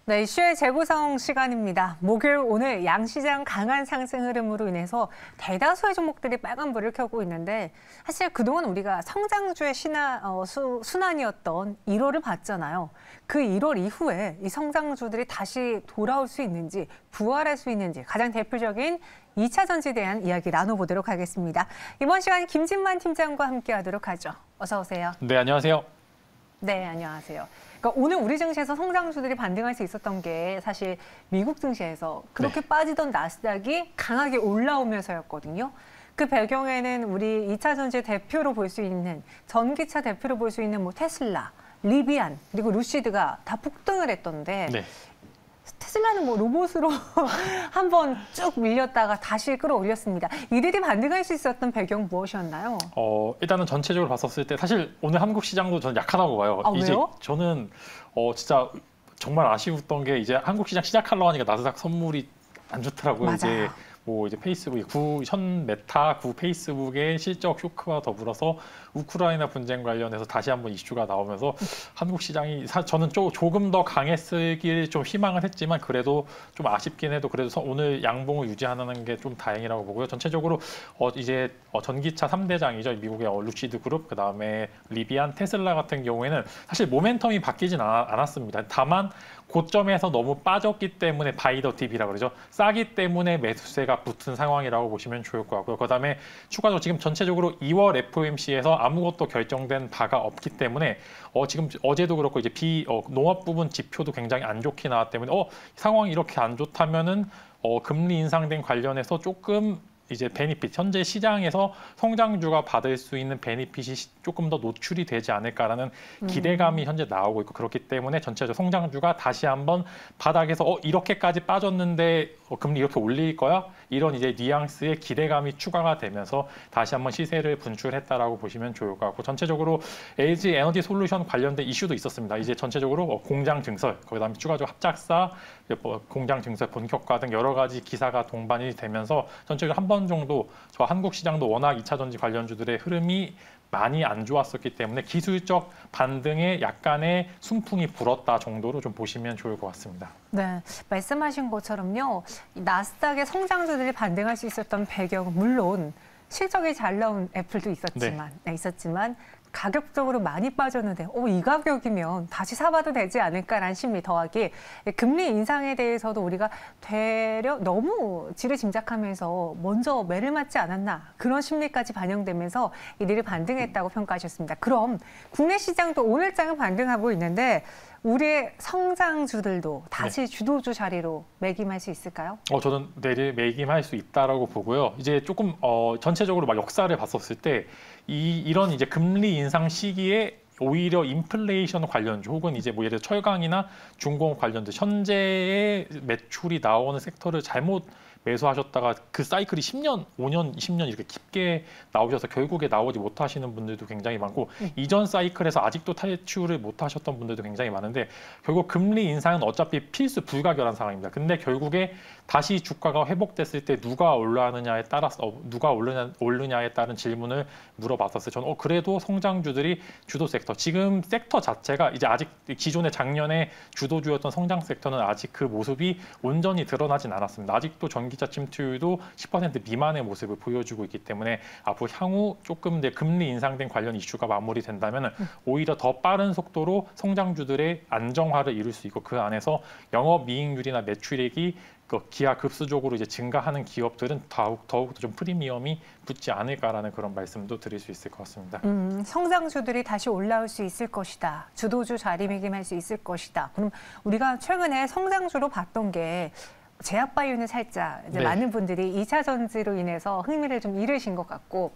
네, 이슈의 재구성 시간입니다. 목요일 오늘 양시장 강한 상승 흐름으로 인해서 대다수의 종목들이 빨간불을 켜고 있는데 사실 그동안 우리가 성장주의 순환이었던 1월을 봤잖아요. 그 1월 이후에 이 성장주들이 다시 돌아올 수 있는지 부활할 수 있는지 가장 대표적인 2차 전지에 대한 이야기 나눠보도록 하겠습니다. 이번 시간 김진만 팀장과 함께하도록 하죠. 어서 오세요. 네, 안녕하세요. 네, 안녕하세요. 그러니까 오늘 우리 증시에서 성장주들이 반등할 수 있었던 게 사실 미국 증시에서 그렇게 빠지던 나스닥이 강하게 올라오면서였거든요. 그 배경에는 우리 2차 전지 대표로 볼 수 있는 전기차 대표로 볼 수 있는 뭐 테슬라, 리비안 그리고 루시드가 다 폭등을 했던데 테슬라는 뭐 로봇으로 한번 쭉 밀렸다가 다시 끌어올렸습니다. 이들이 반등할 수 있었던 배경 무엇이었나요? 일단은 전체적으로 봤었을 때 사실 오늘 한국 시장도 저는 약하다고 봐요. 아, 이제 왜요? 저는 진짜 정말 아쉬웠던 게 이제 한국 시장 시작하려고 하니까 나스닥 선물이 안 좋더라고요. 맞아요. 이제 페이스북, 현 메타, 페이스북의 실적 쇼크와 더불어서 우크라이나 분쟁 관련해서 다시 한번 이슈가 나오면서 한국 시장이 저는 조금 더 강했을 좀 희망을 했지만 그래도 좀 아쉽긴 해도 그래도 오늘 양봉을 유지하는 게 좀 다행이라고 보고요. 전체적으로 이제 전기차 3대장이죠. 미국의 루시드 그룹, 그다음에 리비안, 테슬라 같은 경우에는 사실 모멘텀이 바뀌진 않았습니다. 다만 고점에서 너무 빠졌기 때문에 바이 더 딥이라고 그러죠. 싸기 때문에 매수세가 붙은 상황이라고 보시면 좋을 것 같고요. 그다음에 추가적으로 지금 전체적으로 2월 FOMC에서 아무것도 결정된 바가 없기 때문에 지금 어제도 그렇고 이제 농업 부분 지표도 굉장히 안 좋게 나왔기 때문에 상황이 이렇게 안 좋다면은 금리 인상된 관련해서 조금 이제 베니핏, 현재 시장에서 성장주가 받을 수 있는 베니핏이 조금 더 노출이 되지 않을까라는 기대감이 현재 나오고 있고 그렇기 때문에 전체적으로 성장주가 다시 한번 바닥에서 이렇게까지 빠졌는데 금리 이렇게 올릴 거야? 이런 이제 뉘앙스의 기대감이 추가가 되면서 다시 한번 시세를 분출했다라고 보시면 좋을 것 같고 전체적으로 LG 에너지 솔루션 관련된 이슈도 있었습니다. 이제 전체적으로 공장 증설, 그다음에 추가적으로 합작사, 공장 증설 본격화 등 여러 가지 기사가 동반이 되면서 전체적으로 한 번 정도 저 한국 시장도 워낙 2차 전지 관련주들의 흐름이 많이 안 좋았었기 때문에 기술적 반등에 약간의 순풍이 불었다 정도로 좀 보시면 좋을 것 같습니다. 네, 말씀하신 것처럼요. 나스닥의 성장주들이 반등할 수 있었던 배경은 물론 실적이 잘 나온 애플도 있었지만 가격적으로 많이 빠졌는데 이 가격이면 다시 사봐도 되지 않을까라는 심리 더하기 금리 인상에 대해서도 우리가 되려 너무 지레짐작하면서 먼저 매를 맞지 않았나 그런 심리까지 반영되면서 이들이 반등했다고 평가하셨습니다. 그럼 국내 시장도 오늘장은 반등하고 있는데 우리의 성장주들도 다시 주도주 자리로 매김할 수 있을까요? 저는 내일 매김할 수 있다라고 보고요. 이제 조금 전체적으로 막 역사를 봤었을 때 이런 이제 금리 인상 시기에 오히려 인플레이션 관련주 혹은 이제 뭐 예를 들어 철강이나 중공업 관련주 현재의 매출이 나오는 섹터를 잘못 매수하셨다가 그 사이클이 10년, 5년, 20년 이렇게 깊게 나오셔서 결국에 나오지 못하시는 분들도 굉장히 많고 이전 사이클에서 아직도 탈출을 못하셨던 분들도 굉장히 많은데 결국 금리 인상은 어차피 필수 불가결한 상황입니다. 근데 결국에 다시 주가가 회복됐을 때 누가 올라가느냐에 따라서 누가 오르냐에 따른 질문을 물어봤었어요. 저는 그래도 성장주들이 주도 섹터, 지금 섹터 자체가 이제 아직 기존의 작년에 주도주였던 성장 섹터는 아직 그 모습이 온전히 드러나진 않았습니다. 아직도 전기차 침투율도 10% 미만의 모습을 보여주고 있기 때문에 앞으로 향후 조금 이제 금리 인상된 관련 이슈가 마무리된다면 오히려 더 빠른 속도로 성장주들의 안정화를 이룰 수 있고 그 안에서 영업이익률이나 매출액이 기하급수적으로 이제 증가하는 기업들은 더욱더 좀 프리미엄이 붙지 않을까라는 그런 말씀도 드릴 수 있을 것 같습니다. 성장주들이 다시 올라올 수 있을 것이다. 주도주 자리매김할 수 있을 것이다. 그럼 우리가 최근에 성장주로 봤던 게 제약바이오는 살짝 이제 많은 분들이 2차 전지로 인해서 흥미를 좀 잃으신 것 같고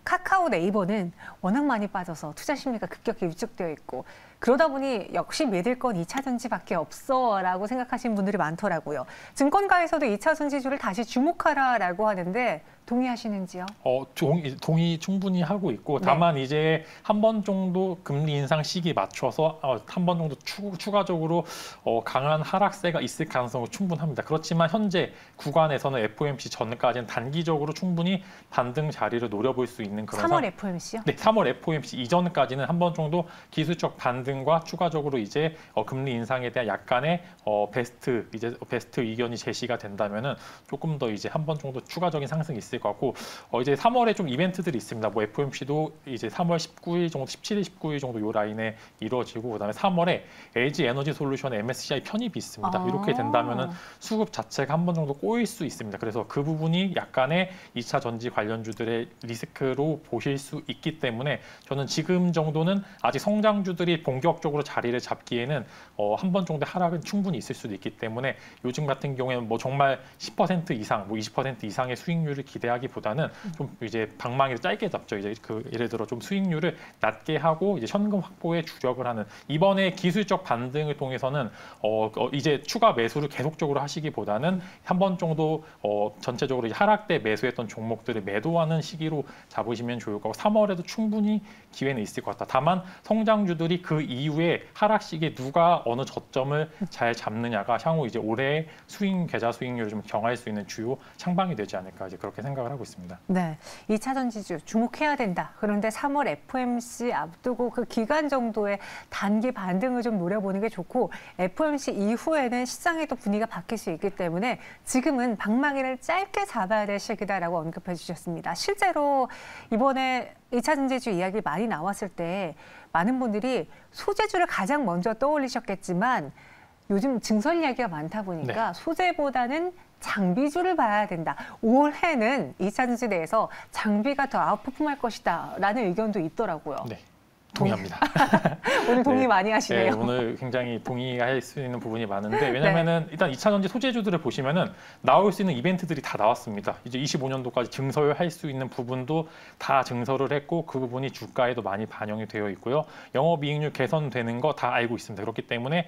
카카오 네이버는 워낙 많이 빠져서 투자 심리가 급격히 위축되어 있고 그러다 보니 역시 믿을 건 2차 전지밖에 없어라고 생각하시는 분들이 많더라고요. 증권가에서도 2차 전지주를 다시 주목하라라고 하는데 동의하시는지요? 동의 충분히 하고 있고 다만 이제 한 번 정도 금리 인상 시기 맞춰서 한 번 정도 추가적으로 강한 하락세가 있을 가능성은 충분합니다. 그렇지만 현재 구간에서는 FOMC 전까지는 단기적으로 충분히 반등 자리를 노려볼 수 있는 그런 3월 FOMC요? 네, 3월 FOMC 이전까지는 한 번 정도 기술적 반등 반등과 추가적으로 이제 금리 인상에 대한 약간의 베스트 의견이 제시가 된다면은 조금 더 이제 한 번 정도 추가적인 상승이 있을 것 같고 이제 3월에 좀 이벤트들이 있습니다. 뭐 FOMC도 이제 3월 19일 정도, 17일, 19일 정도 요 라인에 이루어지고 그다음에 3월에 LG 에너지 솔루션의 MSCI 편입이 있습니다. 이렇게 된다면은 수급 자체가 한 번 정도 꼬일 수 있습니다. 그래서 그 부분이 약간의 2차 전지 관련주들의 리스크로 보실 수 있기 때문에 저는 지금 정도는 아직 성장주들이 본격적으로 자리를 잡기에는 한 번 정도 하락은 충분히 있을 수도 있기 때문에 요즘 같은 경우에는 뭐 정말 10% 이상, 뭐 20% 이상의 수익률을 기대하기보다는 좀 이제 방망이를 짧게 잡죠. 이제 그 예를 들어 좀 수익률을 낮게 하고 이제 현금 확보에 주력을 하는 이번에 기술적 반등을 통해서는 이제 추가 매수를 계속적으로 하시기보다는 한 번 정도 전체적으로 하락대 매수했던 종목들을 매도하는 시기로 잡으시면 좋을 거고 3월에도 충분히 기회는 있을 것 같다. 다만 성장주들이 그 이후에 하락 시기에 누가 어느 저점을 잘 잡느냐가 향후 이제 올해 계좌 수익률을 좀 정할 수 있는 주요 창방이 되지 않을까 이제 그렇게 생각을 하고 있습니다. 네, 2차 전지주 주목해야 된다. 그런데 3월 FOMC 앞두고 그 기간 정도의 단기 반등을 좀 노려보는 게 좋고 FOMC 이후에는 시장의 또 분위기가 바뀔 수 있기 때문에 지금은 방망이를 짧게 잡아야 될 시기다라고 언급해 주셨습니다. 실제로 이번에 2차 전지주 이야기 많이 나왔을 때 많은 분들이 소재주를 가장 먼저 떠올리셨겠지만 요즘 증설 이야기가 많다 보니까 네. 소재보다는 장비주를 봐야 된다. 올해는 2차 전지 내에서 장비가 더 아웃퍼폼할 것이다 라는 의견도 있더라고요. 네. 동의합니다. 오늘 동의 많이 하시네요. 네, 오늘 굉장히 동의할 수 있는 부분이 많은데 왜냐면은 일단 2차 전지 소재주들을 보시면은 나올 수 있는 이벤트들이 다 나왔습니다. 이제 25년도까지 증설할 수 있는 부분도 다 증설을 했고 그 부분이 주가에도 많이 반영이 되어 있고요. 영업이익률 개선되는 거 다 알고 있습니다. 그렇기 때문에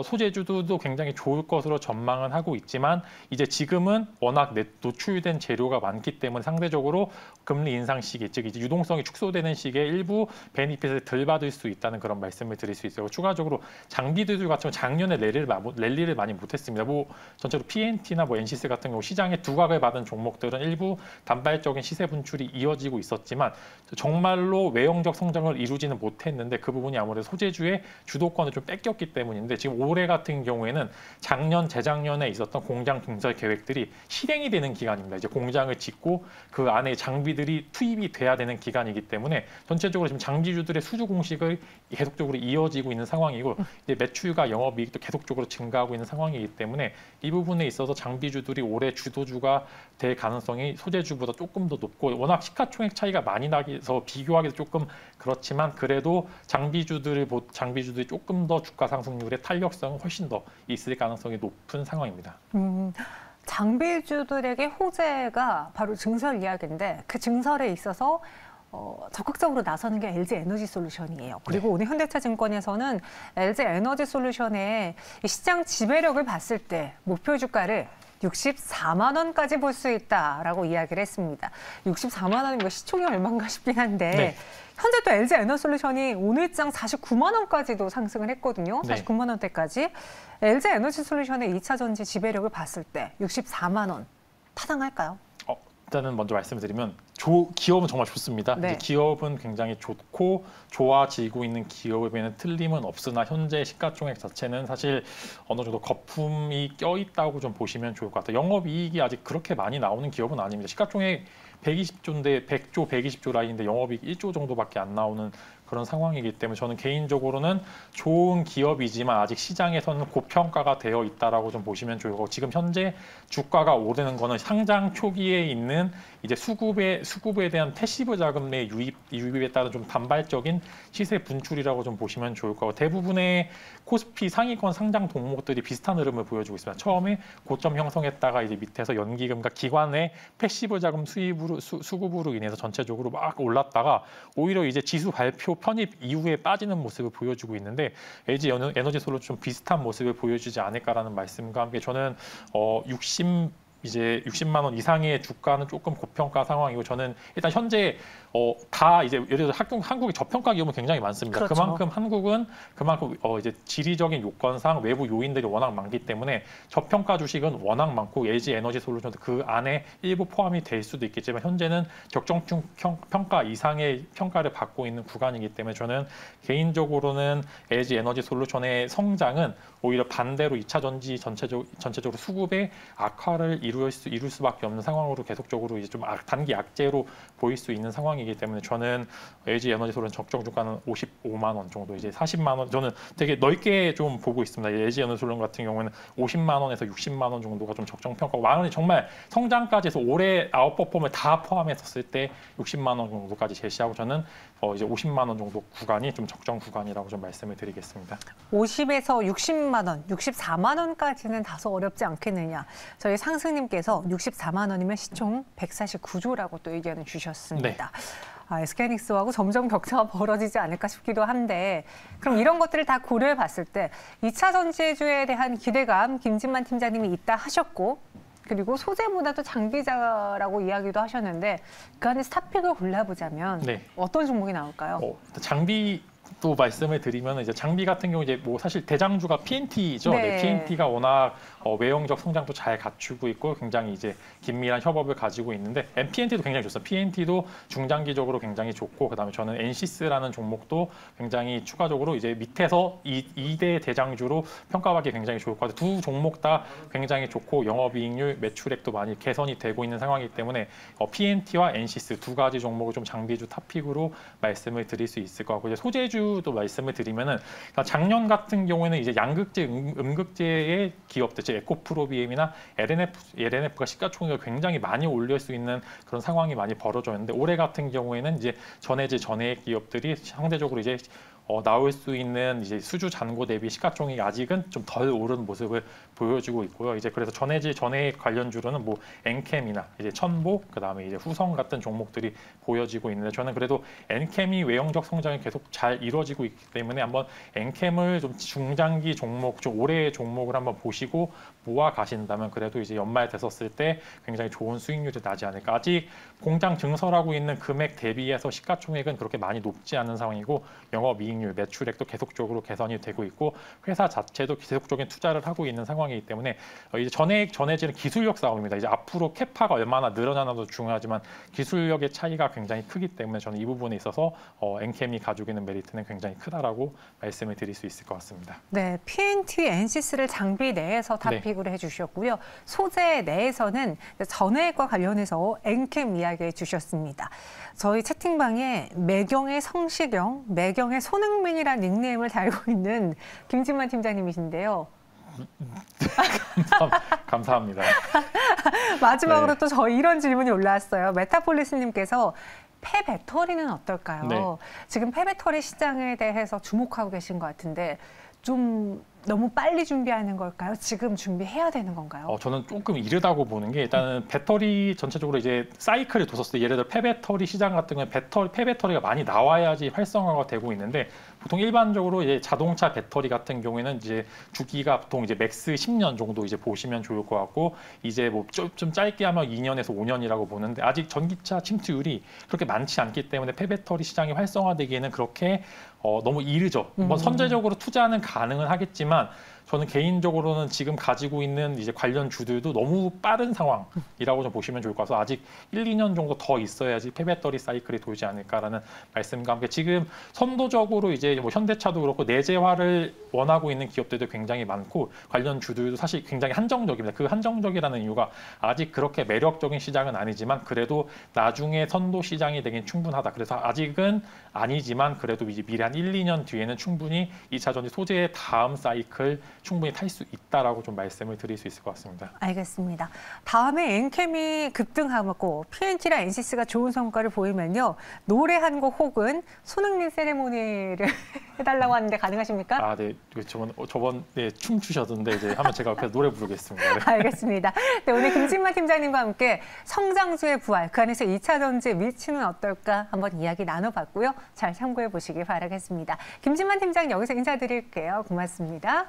소재주들도 굉장히 좋을 것으로 전망은 하고 있지만 이제 지금은 워낙 노출된 재료가 많기 때문에 상대적으로 금리 인상 시기, 즉 이제 유동성이 축소되는 시기에 일부 베니핏을 덜 받을 수 있다는 그런 말씀을 드릴 수 있어요. 추가적으로 장비들 같은 경우 작년에 랠리를 많이 못했습니다. 뭐 전체로 PNT나 뭐 NCS 같은 경우 시장에 두각을 받은 종목들은 일부 단발적인 시세 분출이 이어지고 있었지만 정말로 외형적 성장을 이루지는 못했는데 그 부분이 아무래도 소재주의 주도권을 좀 뺏겼기 때문인데 지금 올해 같은 경우에는 작년, 재작년에 있었던 공장 증설 계획들이 실행이 되는 기간입니다. 이제 공장을 짓고 그 안에 장비들이 투입이 돼야 되는 기간이기 때문에 전체적으로 지금 장비주들의 수주 공식을 계속적으로 이어지고 있는 상황이고 이제 매출과 영업이익도 계속적으로 증가하고 있는 상황이기 때문에 이 부분에 있어서 장비주들이 올해 주도주가 될 가능성이 소재주보다 조금 더 높고 워낙 시가총액 차이가 많이 나서 비교하기도 조금 그렇지만 그래도 장비주들이 조금 더 주가 상승률의 탄력성은 훨씬 더 있을 가능성이 높은 상황입니다. 장비주들에게 호재가 바로 증설 이야기인데 그 증설에 있어서 적극적으로 나서는 게 LG 에너지 솔루션이에요. 그리고 오늘 현대차증권에서는 LG 에너지 솔루션의 시장 지배력을 봤을 때 목표 주가를 64만 원까지 볼 수 있다라고 이야기를 했습니다. 64만 원이면 뭐 시총이 얼마인가 싶긴 한데 현재 또 LG 에너지 솔루션이 오늘장 49만 원까지도 상승을 했거든요. 49만 원대까지. LG 에너지 솔루션의 2차 전지 지배력을 봤을 때 64만 원 타당할까요? 일단은 먼저 말씀드리면 기업은 정말 좋습니다. 이제 기업은 굉장히 좋고 좋아지고 있는 기업에는 틀림은 없으나 현재 시가총액 자체는 사실 어느 정도 거품이 껴있다고 좀 보시면 좋을 것 같아요. 영업이익이 아직 그렇게 많이 나오는 기업은 아닙니다. 시가총액 120조인데 100조, 120조 라인인데 영업이익 1조 정도밖에 안 나오는 그런 상황이기 때문에 저는 개인적으로는 좋은 기업이지만 아직 시장에서는 고평가가 되어 있다라고 좀 보시면 좋을 거고 지금 현재 주가가 오르는 거는 상장 초기에 있는 이제 수급에 대한 패시브 자금 내 유입에 따른 좀 단발적인 시세 분출이라고 좀 보시면 좋을 거고 대부분의 코스피 상위권 상장 종목들이 비슷한 흐름을 보여주고 있습니다. 처음에 고점 형성했다가 이제 밑에서 연기금과 기관의 패시브 자금 수급으로 인해서 전체적으로 막 올랐다가 오히려 이제 지수 발표 편입 이후에 빠지는 모습을 보여주고 있는데 LG 에너지 솔루션 좀 비슷한 모습을 보여주지 않을까라는 말씀과 함께 저는 이제 60만 원 이상의 주가는 조금 고평가 상황이고 저는 일단 현재 다 이제 예를 들어 한국의 저평가 기업은 굉장히 많습니다. 그렇죠. 그만큼 한국은 그만큼 이제 지리적인 요건상 외부 요인들이 워낙 많기 때문에 저평가 주식은 워낙 많고 LG 에너지 솔루션도 그 안에 일부 포함이 될 수도 있겠지만 현재는 적정중 평가 이상의 평가를 받고 있는 구간이기 때문에 저는 개인적으로는 LG 에너지 솔루션의 성장은 오히려 반대로 2차 전지 전체적으로 수급의 악화를 이룰 수밖에 없는 상황으로 계속적으로 이제 좀 단기 악재로 보일 수 있는 상황이기 때문에 저는 LG 에너지 솔루션 적정 주가는 55만 원 정도, 이제 40만 원 저는 되게 넓게 좀 보고 있습니다. LG 에너지 솔루션 같은 경우에는 50만 원에서 60만 원 정도가 좀 적정 평가고 만원이 정말 성장까지 해서 올해 아웃퍼폼을 다 포함했었을 때 60만 원 정도까지 제시하고 저는 이제 50만 원 정도 구간이 좀 적정 구간이라고 좀 말씀을 드리겠습니다. 50에서 60만 원, 64만 원까지는 다소 어렵지 않겠느냐. 저희 상승님께서 64만 원이면 시총 149조라고 또 의견을 주셨습니다. 네. SK하이닉스하고 점점 격차가 벌어지지 않을까 싶기도 한데 그럼 이런 것들을 다 고려해 봤을 때 2차 전지주에 대한 기대감 김진만 팀장님이 있다 하셨고 그리고 소재보다도 장비자라고 이야기도 하셨는데 그 안에 스탑픽을 골라보자면 네. 어떤 종목이 나올까요? 장비도 말씀을 드리면 이제 장비 같은 경우 이제 뭐 사실 대장주가 PNT죠. 네. PNT가 워낙 외형적 성장도 잘 갖추고 있고 굉장히 이제 긴밀한 협업을 가지고 있는데 PNT도 굉장히 좋습니다. PNT도 중장기적으로 굉장히 좋고 그다음에 저는 엔시스라는 종목도 굉장히 추가적으로 이제 밑에서 2대 대장주로 평가받기 굉장히 좋을 것 같아요. 두 종목 다 굉장히 좋고 영업이익률, 매출액도 많이 개선이 되고 있는 상황이기 때문에 PNT와 엔시스 두 가지 종목을 좀 장비주 탑픽으로 말씀을 드릴 수 있을 것 같고 이제 소재주도 말씀을 드리면은 작년 같은 경우에는 이제 양극재, 음극재의 기업들 에코프로비엠이나 LNF가 시가총액을 굉장히 많이 올릴 수 있는 그런 상황이 많이 벌어졌는데 올해 같은 경우에는 이제 전해질 전해액 기업들이 상대적으로 이제 나올 수 있는 이제 수주 잔고 대비 시가총액이 아직은 좀 덜 오른 모습을 보여주고 있고요. 이제 그래서 전해질 전해액 관련주로는 뭐 엔캠이나 이제 천보 그다음에 이제 후성 같은 종목들이 보여지고 있는데 저는 그래도 엔캠이 외형적 성장이 계속 잘 이루어지고 있기 때문에 한번 엔캠을 좀 중장기 종목, 좀 올해의 종목을 한번 보시고 모아 가신다면 그래도 이제 연말 됐었을 때 굉장히 좋은 수익률이 나지 않을까. 아직 공장 증설하고 있는 금액 대비해서 시가총액은 그렇게 많이 높지 않은 상황이고 영업이익률, 매출액도 계속적으로 개선이 되고 있고 회사 자체도 계속적인 투자를 하고 있는 상황이기 때문에 이제 전해액, 전해질은 기술력 싸움입니다. 이제 앞으로 캐파가 얼마나 늘어나나도 중요하지만 기술력의 차이가 굉장히 크기 때문에 저는 이 부분에 있어서 엔캠이 가지고 있는 메리트는 굉장히 크다라고 말씀을 드릴 수 있을 것 같습니다. 네, PNT, 엔시스를 장비 내에서 탑픽으로 해주셨고요. 소재 내에서는 전해액과 관련해서 엔캠 이야기해 주셨습니다. 저희 채팅방에 매경의 성시경, 매경의 손흥민이라는 닉네임을 달고 있는 김진만 팀장님이신데요. 감사합니다. 마지막으로 또 저희 이런 질문이 올라왔어요. 메타폴리스님께서 폐배터리는 어떨까요? 네. 지금 폐배터리 시장에 대해서 주목하고 계신 것 같은데 좀 너무 빨리 준비하는 걸까요? 지금 준비해야 되는 건가요? 저는 조금 이르다고 보는 게 일단은 배터리 전체적으로 이제 사이클을 뒀었을 때 예를 들어 폐배터리 시장 같은 경우는 폐배터리가 많이 나와야지 활성화가 되고 있는데 보통 일반적으로 이제 자동차 배터리 같은 경우에는 이제 주기가 보통 이제 맥스 10년 정도 이제 보시면 좋을 것 같고 이제 뭐 좀 짧게 하면 2년에서 5년이라고 보는데 아직 전기차 침투율이 그렇게 많지 않기 때문에 폐배터리 시장이 활성화되기에는 그렇게 너무 이르죠. 뭐 선제적으로 투자는 가능은 하겠지만 저는 개인적으로는 지금 가지고 있는 이제 관련 주들도 너무 빠른 상황이라고 좀 보시면 좋을 것 같아서 아직 1, 2년 정도 더 있어야지 폐배터리 사이클이 돌지 않을까라는 말씀과 함께 지금 선도적으로 이제 뭐 현대차도 그렇고 내재화를 원하고 있는 기업들도 굉장히 많고 관련 주들도 사실 굉장히 한정적입니다. 그 한정적이라는 이유가 아직 그렇게 매력적인 시장은 아니지만 그래도 나중에 선도 시장이 되긴 충분하다. 그래서 아직은 아니지만 그래도 이제 미래 한 1, 2년 뒤에는 충분히 2차 전지 소재의 다음 사이클 충분히 탈 수 있다라고 좀 말씀을 드릴 수 있을 것 같습니다. 알겠습니다. 다음에 엔캠이 급등하고 PNT랑 엔시스가 좋은 성과를 보이면요. 노래 한 곡 혹은 손흥민 세레모니를 해달라고 하는데 가능하십니까? 아, 네. 저번에 춤 추셨던데 이제 한번 제가 옆에서 노래 부르겠습니다. 네. 알겠습니다. 네, 오늘 김진만 팀장님과 함께 성장주의 부활, 그 안에서 2차 전지의 위치는 어떨까 한번 이야기 나눠봤고요. 잘 참고해 보시기 바라겠습니다. 김진만 팀장 여기서 인사드릴게요. 고맙습니다.